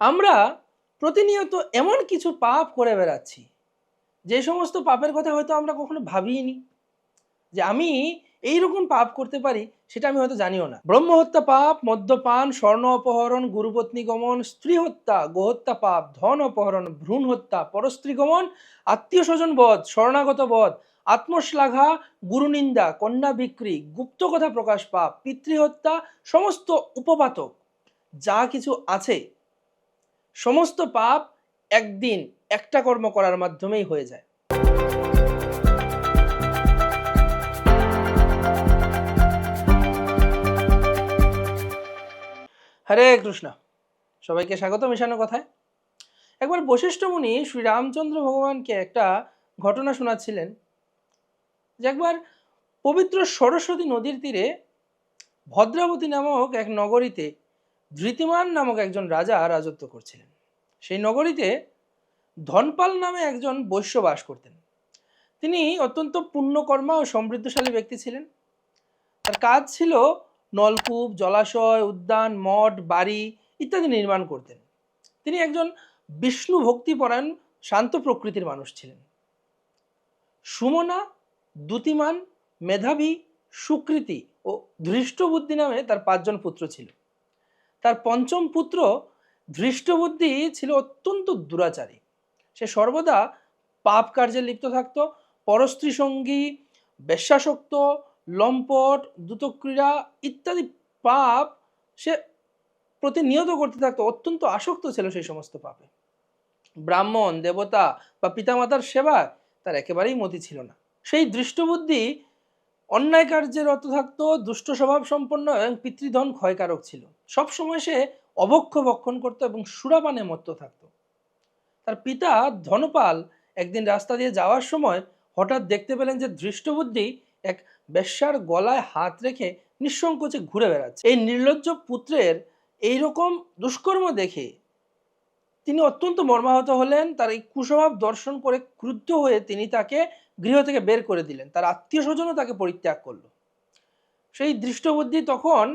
আমরা প্রতিনিয়ত এমন কিছু পাপ করে বেড়াচ্ছি, যে সমস্ত পাপের কথা হয়তো আমরা কখনো ভাবিনি যে আমি এইরকম পাপ করতে পারি, সেটা আমি হয়তো জানিও না। ব্রহ্মহত্যা পাপ, মদ্যপান, স্বর্ণ অপহরণ, গুরুপত্নী গমন, স্ত্রী হত্যা, গোহত্যা পাপ, ধন অপহরণ, ভ্রূণ হত্যা, পরস্ত্রী গমন, আত্মীয় স্বজন বধ, শরণাগত বধ, আত্মশ্লাঘা, গুরুনিন্দা, কন্যা বিক্রি, গুপ্ত কথা প্রকাশ পাপ, পিতৃহত্যা, সমস্ত উপপাতক যা কিছু আছে, সমস্ত পাপ একদিন একটা কর্ম করার মাধ্যমেই হয়ে যায়। হরে কৃষ্ণ, সবাইকে স্বাগত মিশানো কথায়। একবার বশিষ্ঠ মুনি শ্রীরামচন্দ্র ভগবানকে একটা ঘটনা শোনাচ্ছিলেন যে একবার পবিত্র সরস্বতী নদীর তীরে ভদ্রাবতী নামক এক নগরীতে ধৃতিমান নামক একজন রাজা রাজত্ব করছিলেন। সেই নগরীতে ধনপাল নামে একজন বৈশ্য বাস করতেন। তিনি অত্যন্ত পুণ্যকর্মা ও সমৃদ্ধশালী ব্যক্তি ছিলেন। তার কাজ ছিল নলকূপ, জলাশয়, উদ্যান, মঠ, বাড়ি ইত্যাদি নির্মাণ করতেন। তিনি একজন বিষ্ণু ভক্তিপরায়ণ শান্ত প্রকৃতির মানুষ ছিলেন। সুমনা, দ্যুতিমান, মেধাবী, সুকৃতি ও ধৃষ্টবুদ্ধি নামে তার 5 জন পুত্র ছিল। তার পঞ্চম পুত্র ধৃষ্টবুদ্ধি ছিল অত্যন্ত দুরাচারী। সে সর্বদা পাপ কার্যে লিপ্ত থাকত। পরস্ত্রী সঙ্গী, বেশ্যাসক্ত, লম্পট, দ্রুতক্রীড়া ইত্যাদি পাপ সে প্রতিনিয়ত করতে থাকতো। অত্যন্ত আসক্ত ছিল সেই সমস্ত পাপে। ব্রাহ্মণ, দেবতা বা পিতামাতার সেবা তার একেবারেই মতি ছিল না। সেই দৃষ্টবুদ্ধি অন্যায় কার্যে রত থাকতো, দুষ্ট স্বভাব সম্পন্ন এবং পিতৃধন ক্ষয়কারক ছিল। সবসময় সে অভক্ষ ভক্ষণ করত এবং সুরাপানে মত্ত থাকত। তার পিতা ধনপাল একদিন রাস্তা দিয়ে যাওয়ার সময় হঠাৎ দেখতে পেলেন যে দৃষ্টবুদ্ধি এক বেশ্যার গলায় হাত রেখে নিঃসংকোচে ঘুরে বেড়াচ্ছে। এই নির্লজ্জ পুত্রের এইরকম দুষ্কর্ম দেখে তিনি অত্যন্ত মর্মাহত হলেন। তার এই কুস্বভাব দর্শন করে ক্রুদ্ধ হয়ে তিনি তাকে গৃহ থেকে বের করে দিলেন। তার আত্মীয় স্বজনও তাকে পরিত্যাগ করলো। সেই দৃষ্টবুদ্ধি তখন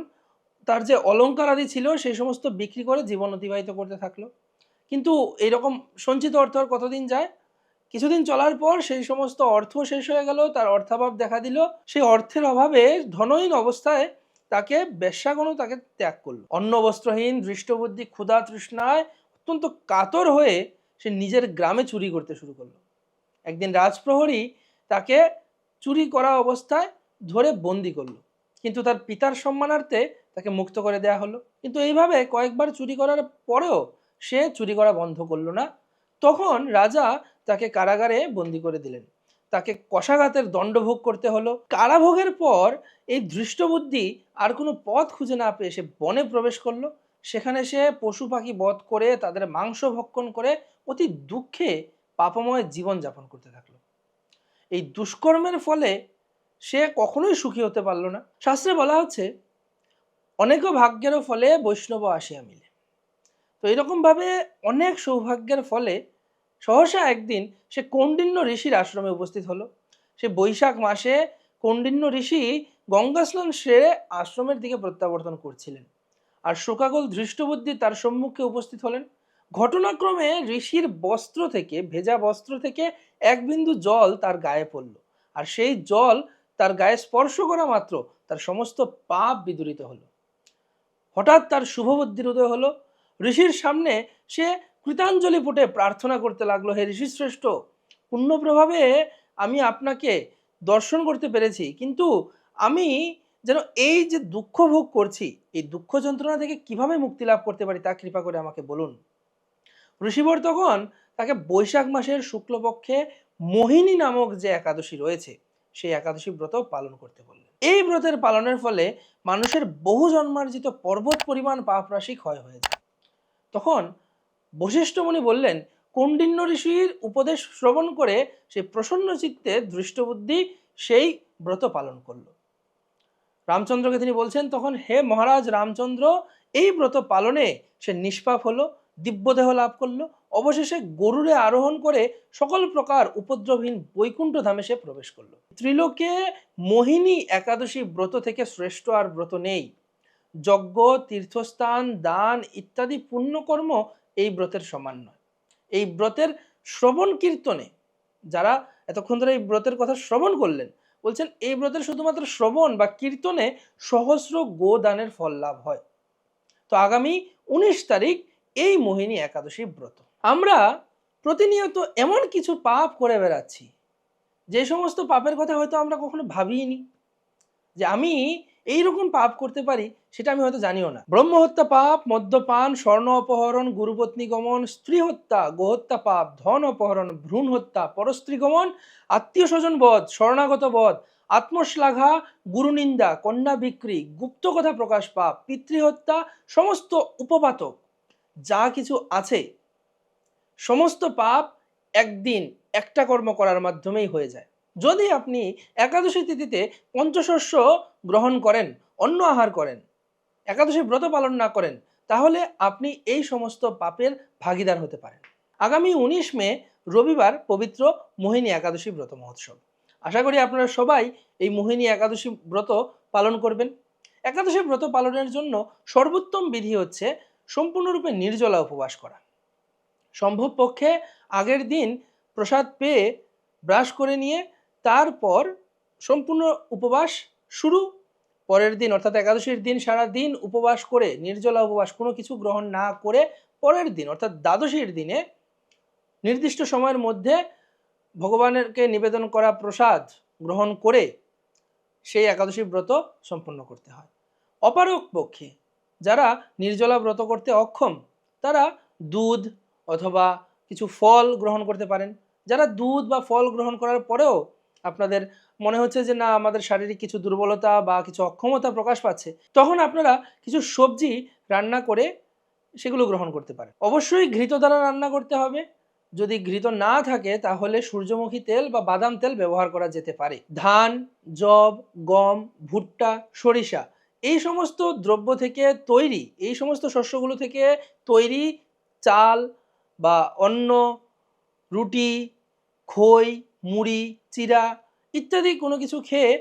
তার যে অলংকার আদি ছিল সেই সমস্ত বিক্রি করে জীবন অতিবাহিত করতে থাকলো। কিন্তু এইরকম সঞ্চিত অর্থ আর কতদিন যায়? কিছুদিন চলার পর সেই সমস্ত অর্থ শেষ হয়ে গেল, তার অর্থাভাব দেখা দিল। সেই অর্থের অভাবে ধনহীন অবস্থায় তাকে বেশ্যাগণও তাকে ত্যাগ করলো। অন্ন বস্ত্রহীন দৃষ্টবুদ্ধি ক্ষুধা তৃষ্ণায় অত্যন্ত কাতর হয়ে সে নিজের গ্রামে চুরি করতে শুরু করলো। একদিন রাজপ্রহরী তাকে চুরি করা অবস্থায় ধরে বন্দি করলো, কিন্তু তার পিতার সম্মানার্থে তাকে মুক্ত করে দেয়া হলো। কিন্তু এইভাবে কয়েকবার চুরি করার পরেও সে চুরি করা বন্ধ করলো না। তখন রাজা তাকে কারাগারে বন্দি করে দিলেন। তাকে কষাঘাতের দণ্ডভোগ করতে হলো। কারাভোগের পর এই ধৃষ্টবুদ্ধি আর কোনো পথ খুঁজে না পেয়ে সে বনে প্রবেশ করলো। সেখানে সে পশু পাখি বধ করে তাদের মাংস ভক্ষণ করে অতি দুঃখে পাপময় জীবন যাপন করতে থাকলো। এই দুষ্কর্মের ফলে সে কখনোই সুখী হতে পারল না। শাস্ত্রে বলা হচ্ছে, অনেক ভাগ্যের ফলে বৈষ্ণব আসিয়া মিলে। তো এরকমভাবে অনেক সৌভাগ্যের ফলে সহসা একদিন সে কৌণ্ডিন্য ঋষির আশ্রমে উপস্থিত হলো। সে বৈশাখ মাসে কৌণ্ডিন্য ঋষি গঙ্গা স্নান সেরে আশ্রমের দিকে প্রত্যাবর্তন করছিলেন, আর শোকাকুল ধৃষ্টবুদ্ধি তার সম্মুখে উপস্থিত হলেন। ঘটনাক্রমে ঋষির বস্ত্র থেকে, ভেজা বস্ত্র থেকে এক বিন্দু জল তার গায়ে পড়ল, আর সেই জল তার গায়ে স্পর্শ করা মাত্র তার সমস্ত পাপ বিদূরিত হলো। হঠাৎ তার শুভবুদ্ধির উদয় হলো। ঋষির সামনে সে কৃতাঞ্জলি পুটে প্রার্থনা করতে লাগলো, হে ঋষি শ্রেষ্ঠ, পুণ্য প্রভাবে আমি আপনাকে দর্শন করতে পেরেছি, কিন্তু আমি যেন এই যে দুঃখ ভোগ করছি, এই দুঃখ যন্ত্রণা থেকে কিভাবে মুক্তি লাভ করতে পারি তা কৃপা করে আমাকে বলুন। ঋষিবর তখন তাকে বৈশাখ মাসের শুক্লপক্ষে মোহিনী নামক যে একাদশী রয়েছে সেই একাদশী ব্রত পালন করতে বললেন। এই ব্রতের পালনের ফলে মানুষের বহু জন্মার্জিত পর্বত পরিমাণ পাপ রাশি ক্ষয় হয়ে যায়। তখন বশিষ্ঠ মুনি বললেন, কৌণ্ডিন্য ঋষির উপদেশ শ্রবণ করে সেই প্রসন্ন চিত্তে দৃষ্টবুদ্ধি সেই ব্রত পালন করল। রামচন্দ্রকে তিনি বলছেন তখন, হে মহারাজ রামচন্দ্র, এই ব্রত পালনে সে নিষ্পাপ হলো, দিব্যদেহ লাভ করলো, অবশেষে গরুড়ে আরোহণ করে সকল প্রকার উপদ্রবহীন বৈকুণ্ঠ ধামে সে প্রবেশ করলো। ত্রিলোকে মোহিনী একাদশী ব্রত থেকে শ্রেষ্ঠ আর ব্রত নেই। যজ্ঞ, তীর্থস্থান, দান ইত্যাদি পুণ্যকর্ম এই ব্রতের সমান নয়। এই ব্রতের শ্রবণ কীর্তনে যারা এতক্ষণ ধরে এই ব্রতের কথা শ্রবণ করলেন, বলছেন এই ব্রতের শুধুমাত্র শ্রবণ বা কীর্তনে সহস্র গোদানের ফল লাভ হয়। তো আগামী 19 তারিখ এই মোহিনী একাদশী ব্রত। আমরা প্রতিনিয়ত এমন কিছু পাপ করে বেড়াচ্ছি, যে সমস্ত পাপের কথা হয়তো আমরা কখনো ভাবিনি যে আমি এইরকম পাপ করতে পারি, সেটা আমি হয়তো জানিও না। ব্রহ্মহত্যা পাপ, মদ্যপান, স্বর্ণ অপহরণ, গুরুপত্নী গমন, স্ত্রী হত্যা, গোহত্যা পাপ, ধন অপহরণ, ভ্রূণ হত্যা, পরস্ত্রী গমন, আত্মীয় স্বজন বধ, শরণাগত বধ, আত্মশ্লাঘা, গুরুনিন্দা, কন্যা বিক্রি, গুপ্ত কথা প্রকাশ পাপ, পিতৃহত্যা, সমস্ত উপপাতক যা কিছু আছে সমস্ত পাপ একদিন একটা কর্ম করার মাধ্যমেই হয়ে যায়। যদি আপনি একাদশী তিথিতে পঞ্চশস্য গ্রহণ করেন, অন্ন আহার করেন, একাদশী ব্রত পালন না করেন, তাহলে আপনি এই সমস্ত পাপের ভাগীদার হতে পারেন। আগামী 19 মে রবিবার পবিত্র মোহিনী একাদশী ব্রত মহোৎসব। আশা করি আপনারা সবাই এই মোহিনী একাদশী ব্রত পালন করবেন। একাদশী ব্রত পালনের জন্য সর্বোত্তম বিধি হচ্ছে সম্পূর্ণরূপে নির্জলা উপবাস করা। সম্ভব পক্ষে আগের দিন প্রসাদ পেয়ে ব্রাশ করে নিয়ে তারপর সম্পূর্ণ উপবাস শুরু। পরের দিন অর্থাৎ একাদশীর দিন সারা দিন উপবাস করে, নির্জলা উপবাস, কোনো কিছু গ্রহণ না করে পরের দিন অর্থাৎ দ্বাদশীর দিনে নির্দিষ্ট সময়ের মধ্যে ভগবানেরকে নিবেদন করা প্রসাদ গ্রহণ করে সেই একাদশী ব্রত সম্পন্ন করতে হয়। অপারক পক্ষে যারা নির্জলা ব্রত করতে অক্ষম, তারা দুধ অথবা কিছু ফল গ্রহণ করতে পারেন। যারা দুধ বা ফল গ্রহণ করার পরেও আপনাদের মনে হচ্ছে যে না, আমাদের শারীরিক কিছু দুর্বলতা বা কিছু অক্ষমতা প্রকাশ পাচ্ছে, তখন আপনারা কিছু সবজি রান্না করে সেগুলো গ্রহণ করতে পারেন। অবশ্যই ঘৃত দ্বারা রান্না করতে হবে। যদি ঘৃত না থাকে তাহলে সূর্যমুখী তেল বা বাদাম তেল ব্যবহার করা যেতে পারে। ধান, যব, গম, ভুট্টা, সরিষা এই সমস্ত দ্রব্য থেকে তৈরি, এই সমস্ত শস্যগুলো থেকে তৈরি চাল বা অন্ন, রুটি, খই, মুড়ি, চিরা ইত্যাদি কোনো কিছু খেয়ে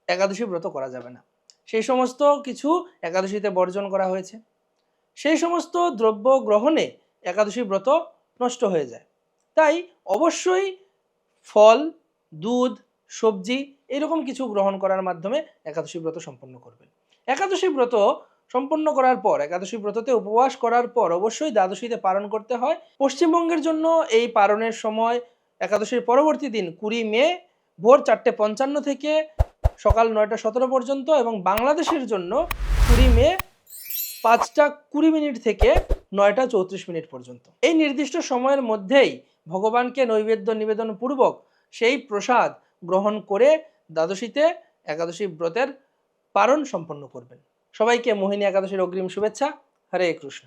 একাদশী ব্রত করা যাবে না। সেই সমস্ত কিছু একাদশীতে বর্জন করা হয়েছে। সেই সমস্ত দ্রব্য গ্রহণে একাদশী ব্রত নষ্ট হয়ে যায়। তাই অবশ্যই ফল, দুধ, সবজি এরকম কিছু গ্রহণ করার মাধ্যমে একাদশী ব্রত সম্পন্ন করবেন। একাদশী ব্রত সম্পন্ন করার পর, একাদশী ব্রততে উপবাস করার পর অবশ্যই দ্বাদশীতে পালন করতে হয়। পশ্চিমবঙ্গের জন্য এই পালনের সময় একাদশীর পরবর্তী দিন 20 মে ভোর 4:55 থেকে সকাল 9:17 পর্যন্ত, এবং বাংলাদেশের জন্য 20 মে 5:20 থেকে 9:34 পর্যন্ত। এই নির্দিষ্ট সময়ের মধ্যেই ভগবানকে নৈবেদ্য নিবেদন পূর্বক সেই প্রসাদ গ্রহণ করে দ্বাদশীতে একাদশী ব্রতের পালন সম্পন্ন করবেন। সবাইকে মোহিনী একাদশীর অগ্রিম শুভেচ্ছা। হরে কৃষ্ণ।